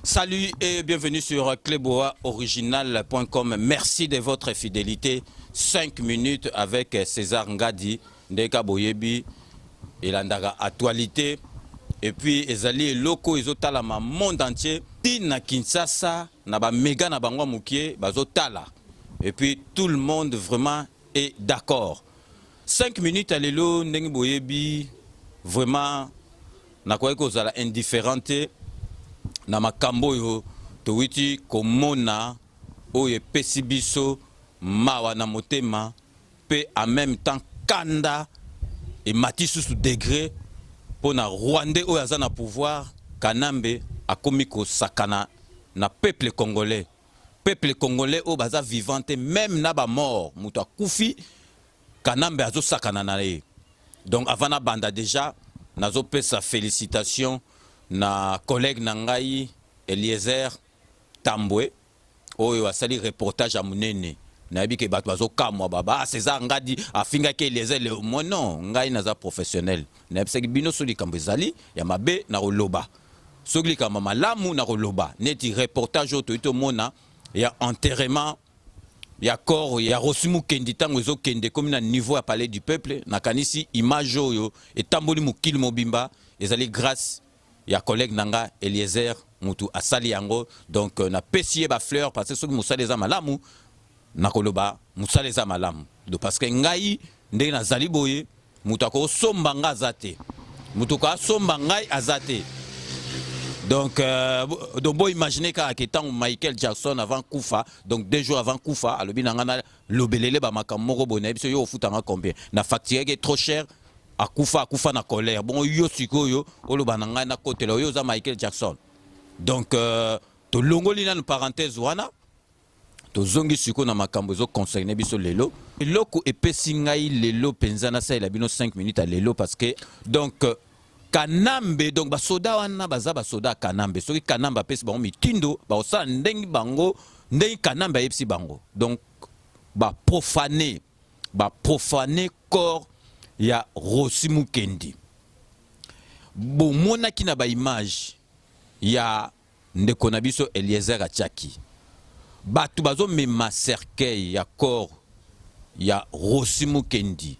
Salut et bienvenue sur cleboaoriginal.com. Merci de votre fidélité. 5 minutes avec César Ngadi, Ndeka Boyebi, et l'andaga actualité. Et puis, ezali loko ezotalama monde entier. Tina Kinshasa, naba méga na bangwa mukie, bazotala. Et puis, tout le monde vraiment est d'accord. 5 minutes à l'élo, Ndenge Boyebi, vraiment, na quoi kozala indifférente. Na makambo yo towiti komona oye pesibiso mawa na motema pe en même temps kanda et matisu sous degré pour na Rwandais oyo aza na pouvoir Kanambe akomi ko sakana na peuple congolais o baza vivante même na ba mort muto akufi Kanambe azo sakana na ye. Donc avant na banda déjà nazo pesa félicitations na collègue Nangai Eliezer Tambwe oyo asali reportage à munene na bike bato bazo kamwa baba César Ngadi afinga ke Eliezer le moi non ngai naza professionnel na bisaki bino soli kambezali ya mabe na roloba sogli kama malamu na roloba neti reportage oto ito mona ya enterrement ya corps ya Rosimu Kendi tango ezo kende comme na niveau à palais du peuple na kanisi image oyo etamboli mukili mobimba ezali grâce ya collègue nanga Eliezer mutu asali yango donc na pesier ba fleur parce que soki musala eza malamu na koloba musala eza malamu do parce que ngai ndenge nazali boye mutu ako somba nga azate mutu ko somba ngai azate donc boy imaginer ka ketan Michael Jackson avant Kufa donc 2 jours avant Kufa alobi nanga na lobelele ba makamoko bona biso yo ofutanga combien na facture qui est trop cher akufa na colère bon yo sikoyo oloba na ngai na côté là yo za Michael Jackson donc to longoli na parenthèse wana to zongi siko na makambo zo concerné biso lelo eloko epesi ngai lelo penza na sa ila bino 5 minutes à lelo parce que donc Kanambe donc ba soda wana baza ba soda Kanambe soki Kanambe pesi bango mitindo ba osa ndengi bango ndengi Kanambe yepsi bango donc ba profaner corps ya Rosimu Kendi bon mona kina ba image ya ndeko na biso Eliezer Achaki batu bazo mema cercueil ya corps ya Rosimu Kendi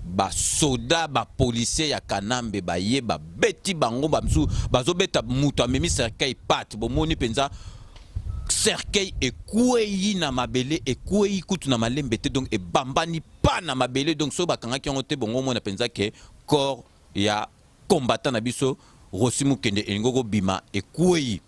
ba soda ba policier ya Kanambe ba ye ba beti bango ba msu bazo beta mutu amemi cercueil pat bon moni penza cercueil ekoueyi na mabele ekoueyi kutu na malembe te donc e bambani pa na mabele donc so bakanga ki ngote bongo mona penza ke corps ya combattant na biso Rosimu Kendi engoko bima ekoueyi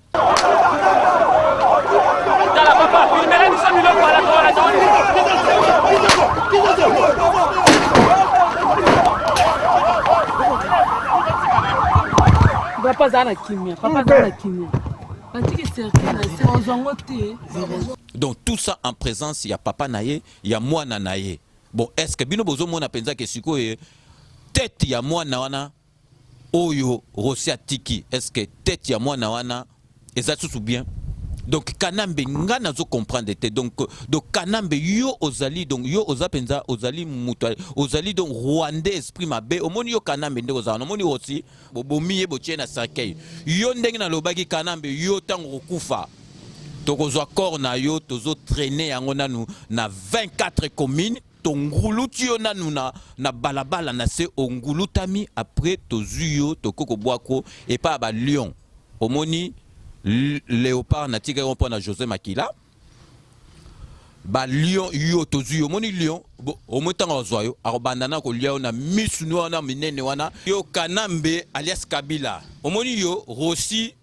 papa zana kimia donc tout ça en présence, il y a papa naye, il y a moi naye. Bon, est-ce que bino bozo mona penza ke siko tête ya moi na wana oyo Rosia Tiki, est-ce que tête ya moi na wana ezatu tout bien? Donc Kanambe nga nazo comprendre te donc Kanambe yo ozali donc yo ozapenza ozali mutu ozali donc Rwandais esprit mabe omoni yo Kanambe nde ozana omoni aussi bobomiye botie na cercueil yo ndenge na lobaki Kanambe yo tango kufa tokozwa corps na yo tozo traîner yango nanu na 24 communes tonguluti yo nanu na balabala na se ongulutami après tozuyo tokoko boako et pas ba lion omoni Léopard na tigre on na José Makila ba lion yo tozu moni lion o motanga ozoyo arobandana ko lion na misunu wana minene wana yo Kanambe alias Kabila omoni yo Rossi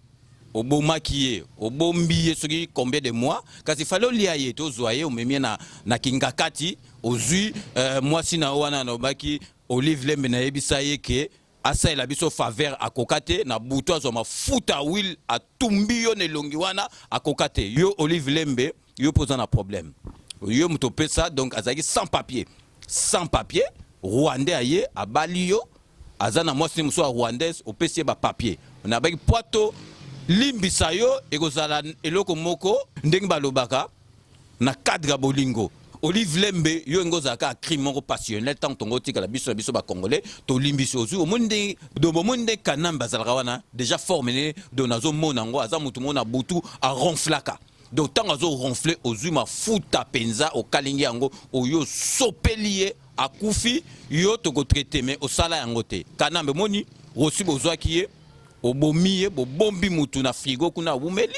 obomakiye obombiye soki combien de mois kasi falo liaye tozoye omemie na kingakati ozui moi sina wana na baki Olive Lembe na yebisa yeke asa ela biso faveur akokate na buto azo mafuta will atumbi yo nelongi wana akokate yo Olive Lembe yo posa na problème yo muto pesa donc azaki sans papier Rwandais aye abali yo azana mwasi muso rwandaise opesi ba papier na baki poato limbisa yo ekozala eloko moko ndenge balobaka na cadre bolingo. Olive Lembe yo ngozaka crime moko passionnel tant tongo tika la biso ba congolais to limbisi ozu omunde do monde kanamba zalaka wana déjà formé do nazo monango aza mutu mona butu a ronflaka. Donc tant azo ronfler ozu ma futa penza o kalingi yango oyo sopelie akufi yo to ko traiter mais o sala yango te. Kanambe moni rosi bozwa kiye obomiye bo bombi mutu na frigo kuna wumeli.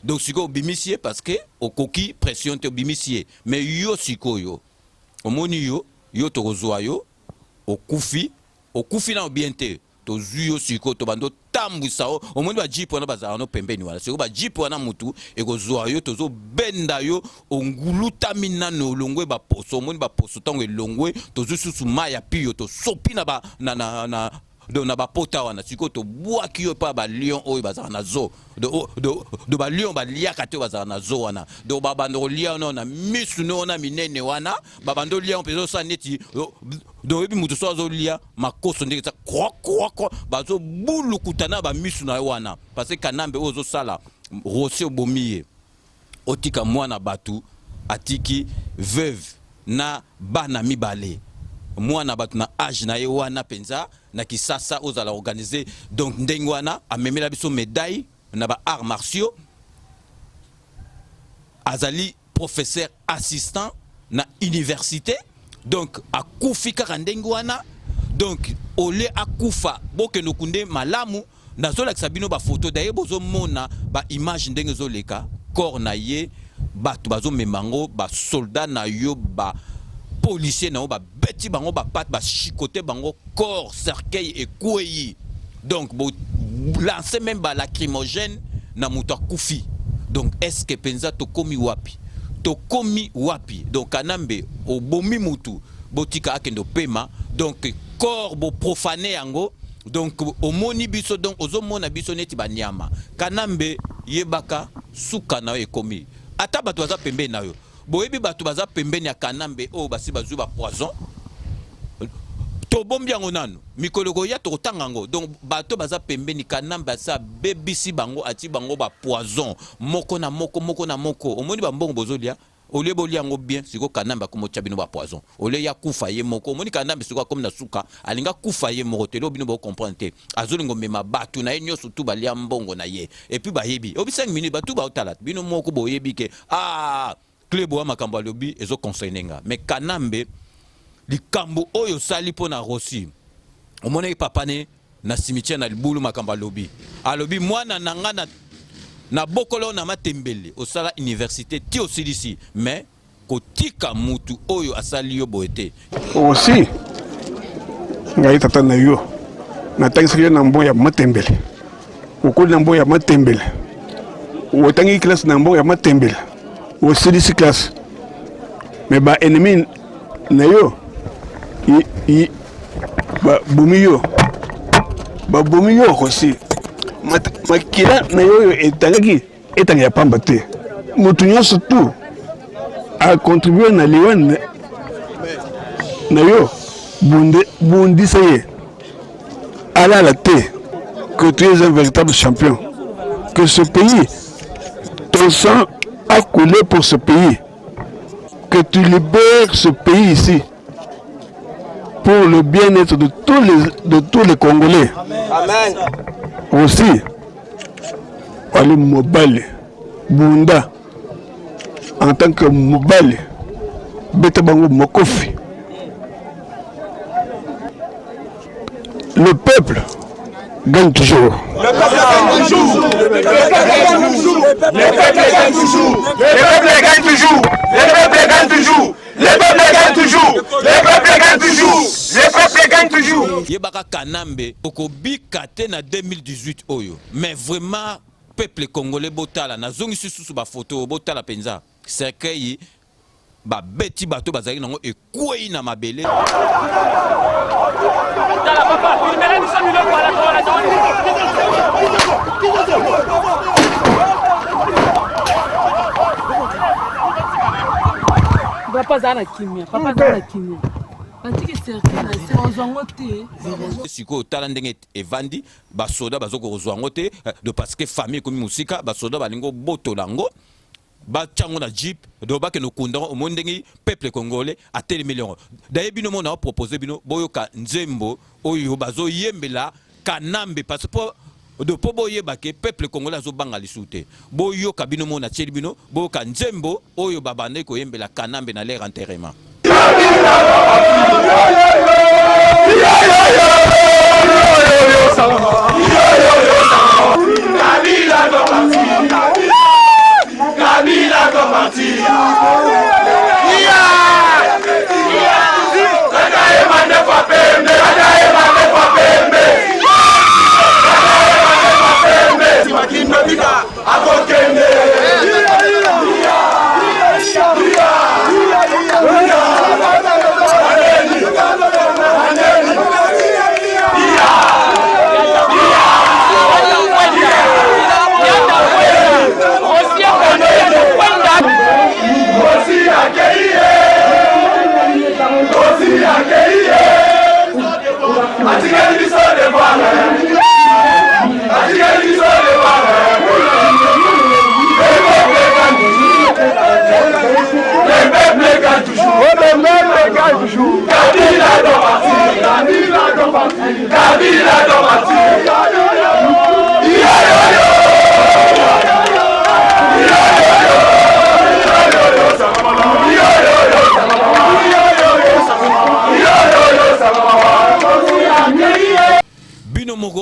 Donc siko obimisie parce que au coquille pression te obimisie mais yo siko yo omoni yo to kozwa yo okufi na obiente to zuyo siko to bando tambwisa o omoni ba jipo na bazara no pembeni wala siko ba jipo na mutu e kozwa yo to zo benda yo onguluta minano longwe ba poso omoni ba poso tango elongwe to zususu maya piyo to sopi na ba na do na ba pota wana siko to bwaki yo pa ba lion oyo bazana na zo do ba lion ba liaka te bazana na zo wana do ba bando lion na misu no na minene wana ba bando lion pezo sa neti do ebi mutu so zo lia makoso ndenge ta kwa bazo bulu kutana ba misu na wana parce que Kanambe ozo sala rosi obomiye otika mwana batu atiki veuve na bana mibale mwana batu na âge na ye wana penza na kisasa ozala organiser donc ndenge wana amemela biso médaille na ba arts martiaux azali professeur assistant na université donc akufi kaka ndenge wana donc ole akufa boke no kunde malamu nazola kisabino ba photo d'ailleurs bozo mona ba image ndenge zoleka corps na ye batu bazo memango ba soldat na yo ba policier na ba beti bango ba pat ba chicoter bango corps cercueil et kouyi donc bo lancer même ba lacrymogène na muto akufi donc est-ce que penza to komi wapi donc Kanambe obomi mutu botika akendo pema donc corps bo profané yango donc omoni biso donc ozomona biso neti banyama Kanambe yebaka suka na yo komi ata bato baza pembe na yo boyebi bato baza pembeni ya Kanambe o basi bazwi ba poison to bombi yango nanu mikoloko ya to tangango donc bato baza pembeni Kanambe asa bebisi bango ati bango ba poison moko na moko omoni ba mbongo bozolia ole bolia yango bien siko Kanambe ko motia bino ba poison ole ya kufa ye moko omoni Kanambe siko comme na suka alinga kufa ye moko te lo bino bo comprendre azolingo mema batu na enyo surtout balia mbongo na ye et puis bayebi obi 5 minutes batu ba otalat bino moko boyebi ke Klebo makambo alobi ezo concernenga mais Kanambe likambo oyo sali pona Rossi omone papa ne na cimetière na libulu makambo alobi mwana nanga na bokolo na matembele osala université ti osilisi mais kotika mutu oyo asali yo boete aussi ngai tata na yo na tangisa yo na mboya matembele okoli na mboya matembele otangi classe na mboya matembele aussi d'ici classe mais ba ennemi na yo ba bumi yo aussi makila na yo etangaki etanga ya pamba te mutu nyonso tout a contribué na liwan na yo bundisa ye ala te que tu es un véritable champion que ce pays ton sang a coulé pour ce pays, que tu libères ce pays ici pour le bien-être de tous les Congolais. Amen. Aussi, Ali Mobali, Bunda, en tant que Mobali, Betabango Mokofi. Le peuple gagne toujours. Le peuple gagne toujours. Le peuple gagne toujours. Le peuple gagne toujours. Le peuple gagne toujours. Le peuple gagne toujours. Le peuple gagne toujours. Le peuple gagne toujours. Le peuple gagne toujours. Yebaka Kanambe okobi kate na 2018 oyo. Mais vraiment peuple congolais botala na zongi susu ba photo botala penza. Cercueil ba beti bato bazali nango ekwei na mabele. Papa zana kimia, papa zana kimia. siko tala ndenge evandi basoda bazoko kozwango te de parce que famille comme musika basoda balingo botolango bachango na jeep do ba ke no kunda o mondengi peuple congolais a tel million d'ailleurs bino mona proposer bino boyoka nzembo oyo bazo yembela kanambe parce que de po boyeba ke peuple congolais zo banga lisute boyoka bino mona tsheli bino boyoka nzembo oyo babande ko yembela kanambe na leur enterrement.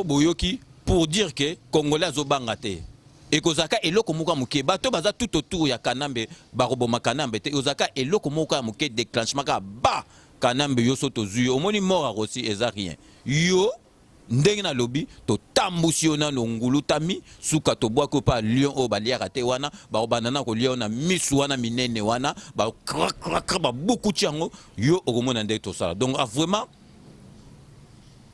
Boyoki pour dire que Congolais zo bangate et kozaka eloko muka muke bato baza tout autour ya kanambe baroboma kanambe te ozaka eloko muka muke déclenchement ka ba kanambe yo soto zuyo omoni mort aussi eza rien yo ndenge na lobi to tambusiona no ngulu tami suka to bwa ko pa lion o baliaka te wana ba banana ko lion na misu wana minene wana ba krak ba beaucoup tiango yo okomona ndenge to sala donc vraiment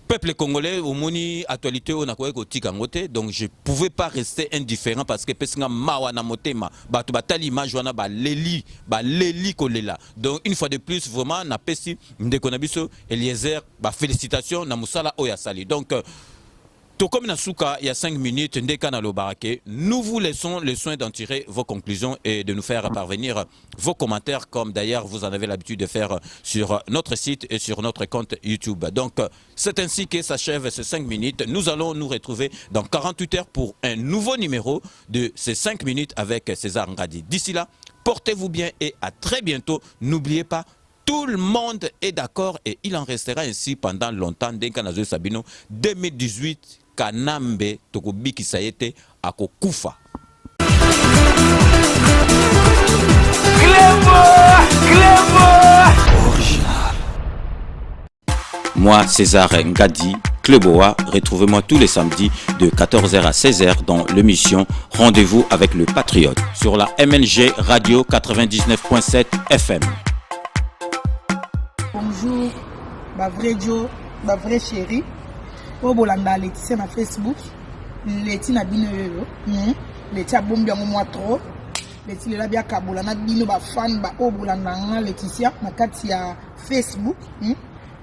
peuple congolais au moni actualité on a quoi tika ngote donc je pouvais pas rester indifférent parce que pesinga mawa na motema bato batali image wana ba leli kolela donc une fois de plus vraiment na pesi ndeko na biso Eliezer ba félicitations na musala oya sali donc tout comme Nasuka, il y a 5 minutes, nous vous laissons le soin d'en tirer vos conclusions et de nous faire parvenir vos commentaires, comme d'ailleurs vous en avez l'habitude de faire sur notre site et sur notre compte YouTube. Donc, c'est ainsi que s'achève ces 5 minutes. Nous allons nous retrouver dans 48 heures pour un nouveau numéro de ces 5 minutes avec César Ngadi. D'ici là, portez-vous bien et à très bientôt. N'oubliez pas, tout le monde est d'accord et il en restera ainsi pendant longtemps. Dès qu'Anazo Sabino, 2018, Kanambe Tokobiki Sayete Akokufa. Original. Moi, César Ngadi, Kleboa, retrouvez-moi tous les samedis de 14h à 16h dans l'émission Rendez-vous avec le Patriote sur la MNG Radio 99.7 FM. Bonjour, ma vraie Joe, ma vraie chérie. Au Bolanda, Laetitia na Facebook, Laetitia na bino yoyo, Laetitia bombi yango moi trop, Laetitia la bia kabola na bino ba fan ba au Bolanda nga Laetitia na kati ya Facebook,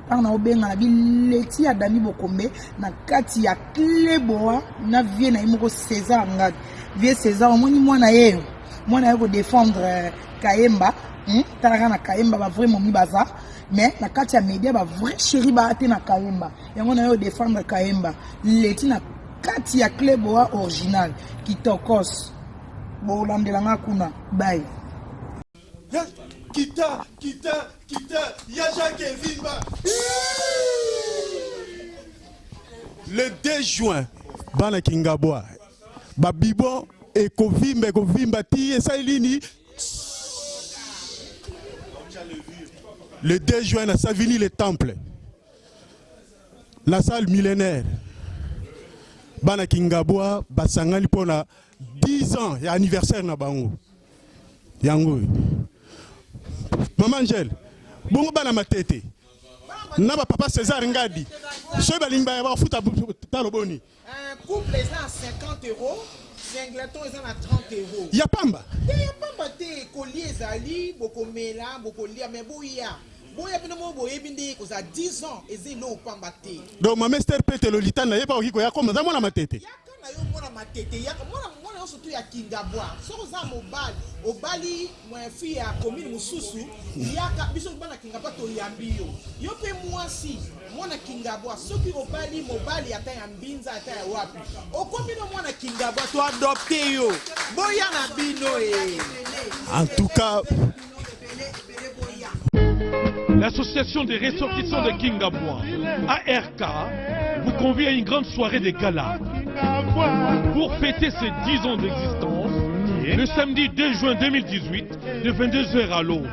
na obenga na bi Laetitia Dani Bokombe na kati ya Kleboa na vie na imoko César Ngadi, vie César omoni mwana yeo ko défendre Kayemba, talaka na Kayemba ba vraiment mi baza. Mais na kati ya media ba vrai chéri ba ate na Kayemba yango na yo défendre Kayemba leti na kati ya Kleboa original kitokos bo landelanga kuna bye kita ya Jacques Vimba le 2 juin bana Kingabwa babibo e kovimba ti esalini. Le 2 juin, à Savigny, le temple. La salle millénaire. Bana Kingabwa, Basangali pour 10 ans, et anniversaire na bango. Yango. Maman Angèle, bongo bana matete. Naba papa César Ngadi. Ce balimba va foutre taloboni. Un couple est à 50 €. Singleton est à 30 €. Yapamba. Yapamba te collier zali, bokomela, bokolia mais boya. boya bino mo boye bindi ko za 10 ans ezilo pambate. Donc ma master pete lolita na yeba okiko ya koma za mwana matete. Yaka na yo mwana matete yaka mwana yo surtout ya Kingabwa. Soko za mobali obali mwa fi ya commune mususu yaka biso bana Kingabwa to yambio. Yo pe mwasi mwana Kingabwa soki obali mobali ata ya mbinza ata ya wapi. Okomino mwana Kingabwa to adopter yo. Boya na bino e. En tout cas, l'association des ressortissants de Kingabwa, ARK, vous convie à une grande soirée de gala. Pour fêter ses 10 ans d'existence, le samedi 2 juin 2018, de 22h à l'aube,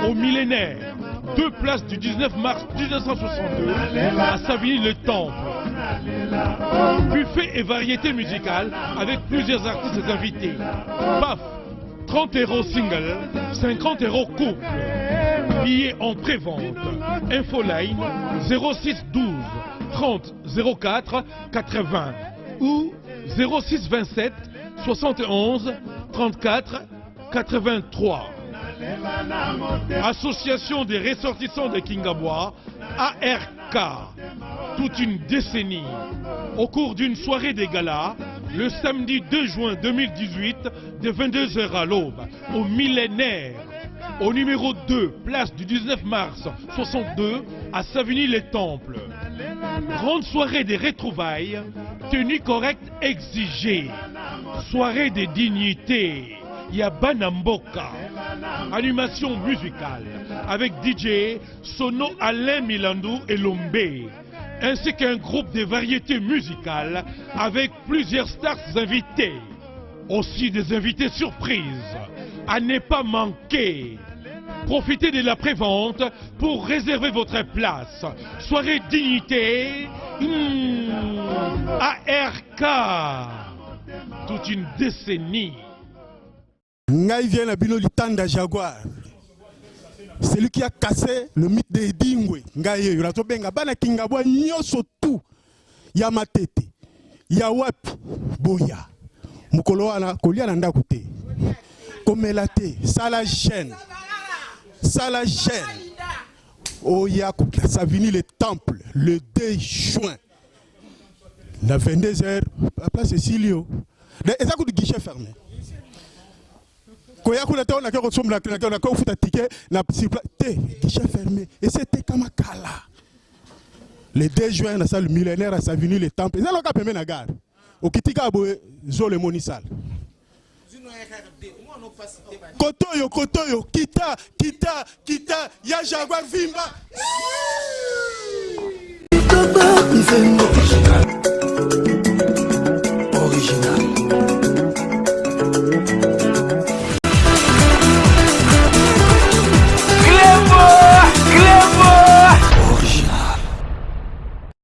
au millénaire, 2 places du 19 mars 1962, à Savigny-le-Temple. Buffet et variété musicale avec plusieurs artistes invités. PAF, 30 € single, 50 € couple. Billets en pré-vente. Infoline 06 12 30 04 80 ou 06 27 71 34 83. Association des ressortissants de Kingabwa, ARK. Toute une décennie. Au cours d'une soirée des galas, le samedi 2 juin 2018, de 22h à l'aube, au millénaire, au numéro 2, place du 19 mars 62, à Savigny-les-Temples. Grande soirée des retrouvailles, tenue correcte exigée. Soirée des dignités, Yabanamboka. Animation musicale, avec DJ Sono Alain Milandou et Lombé, ainsi qu'un groupe de variétés musicales avec plusieurs stars invités. Aussi des invités surprises à ne pas manquer. Profitez de la prévente pour réserver votre place. Soirée dignité, ARK. Toute une décennie. Ngai vient à Bino Litanda Jaguar. C'est lui qui a cassé le mythe de Dingwe. Ngai Yurato Benga Bana Kingabwa Nyoso tout. Yamatete. Yawapi Boya. Mukolo wana kolia nanda kote. Komelate sala chaîne. Sala chaîne. Oya Savigny le temple le 2 juin. La 22h la place Cecilio. Et ça coûte guichet fermé. Koya kuleta on a que ressemble na ko futa ticket na guichet fermé et c'était Kamakala. Le 2 juin na salle millénaire à Savigny le temple. Ça loka pembe na gare. Okitika boye zo le monisal. Kotoyo kita ya Jaguar Vimba.